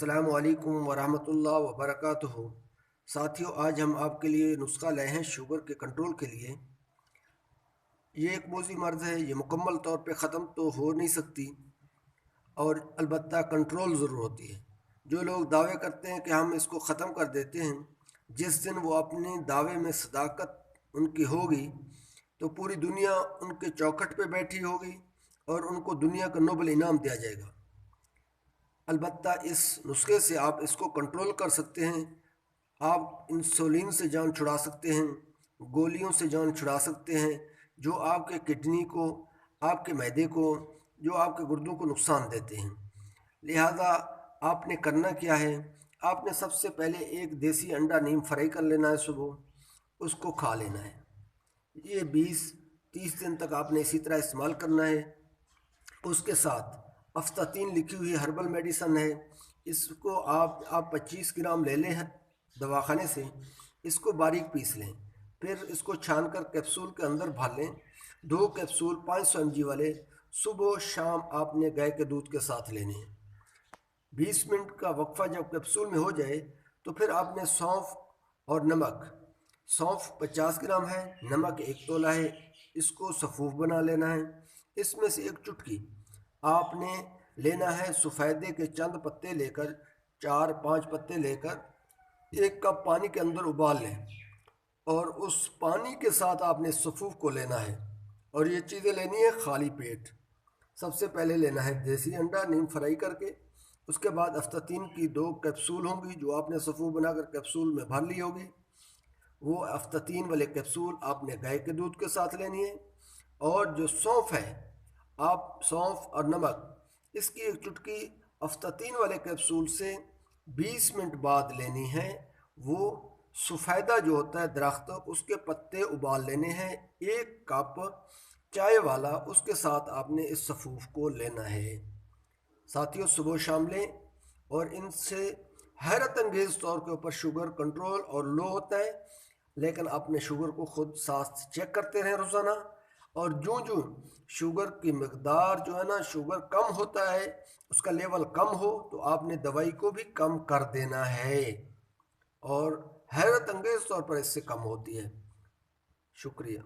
अस्सलाम वालेकुम वरहमतुल्लाह वबरकातुहू। साथियों, आज हम आपके लिए नुस्खा लाए हैं शुगर के कंट्रोल के लिए। ये एक मोज़ी मर्ज़ है, ये मुकम्मल तौर पे ख़त्म तो हो नहीं सकती और अलबत्ता कंट्रोल ज़रूर होती है। जो लोग दावे करते हैं कि हम इसको ख़त्म कर देते हैं, जिस दिन वो अपने दावे में सदाकत उनकी होगी तो पूरी दुनिया उनके चौखट पे बैठी होगी और उनको दुनिया का नोबल इनाम दिया जाएगा। अलबत्ता इस नुस्खे से आप इसको कंट्रोल कर सकते हैं। आप इंसुलिन से जान छुड़ा सकते हैं, गोलियों से जान छुड़ा सकते हैं जो आपके किडनी को, आपके मैदे को, जो आपके गुर्दों को नुकसान देते हैं। लिहाजा आपने करना क्या है, आपने सबसे पहले एक देसी अंडा नीम फ्राई कर लेना है, सुबह उसको खा लेना है। ये 20-30 दिन तक आपने इसी तरह इस्तेमाल करना है। उसके साथ अफ्तातीन लिखी हुई हर्बल मेडिसन है, इसको आप 25 ग्राम ले लें दवाखाने से, इसको बारीक पीस लें, फिर इसको छान कर कैप्सूल के अंदर भर लें। 2 कैप्सूल 500 mg वाले सुबह शाम आपने गाय के दूध के साथ लेने हैं। 20 मिनट का वक्फा जब कैप्सूल में हो जाए तो फिर आपने सौंफ और नमक, सौंफ 50 ग्राम है, नमक 1 तोला है, इसको सफ़ूफ बना लेना है। इसमें से एक चुटकी आपने लेना है सफ़ेदे के चंद पत्ते लेकर, 4-5 पत्ते लेकर 1 कप पानी के अंदर उबाल लें और उस पानी के साथ आपने सफ़ूफ को लेना है। और ये चीज़ें लेनी है खाली पेट। सबसे पहले लेना है देसी अंडा नीम फ्राई करके, उसके बाद अफ्तातीन की 2 कैप्सूल होंगी जो आपने सफ़ूफ बनाकर कैप्सूल में भर ली होगी। वो अफ्तातीन वाले कैप्सूल आपने गाय के दूध के साथ लेनी है। और जो सौंफ है, आप सौंफ और नमक, इसकी एक चुटकी अफ्तातीन वाले कैप्सूल से 20 मिनट बाद लेनी है। वो सफ़ेदा जो होता है दरख्त, उसके पत्ते उबाल लेने हैं, 1 कप चाय वाला, उसके साथ आपने इस सफ़ूफ को लेना है। साथियों, सुबह शाम लें और इनसे हैरत अंगेज़ तौर के ऊपर शुगर कंट्रोल और लो होता है। लेकिन अपने शुगर को ख़ुद साथ चेक करते रहें रोज़ाना, और जो जो शुगर की मकदार जो है ना, शुगर कम होता है, उसका लेवल कम हो तो आपने दवाई को भी कम कर देना है और हैरत अंगेज़ तौर पर इससे कम होती है। शुक्रिया।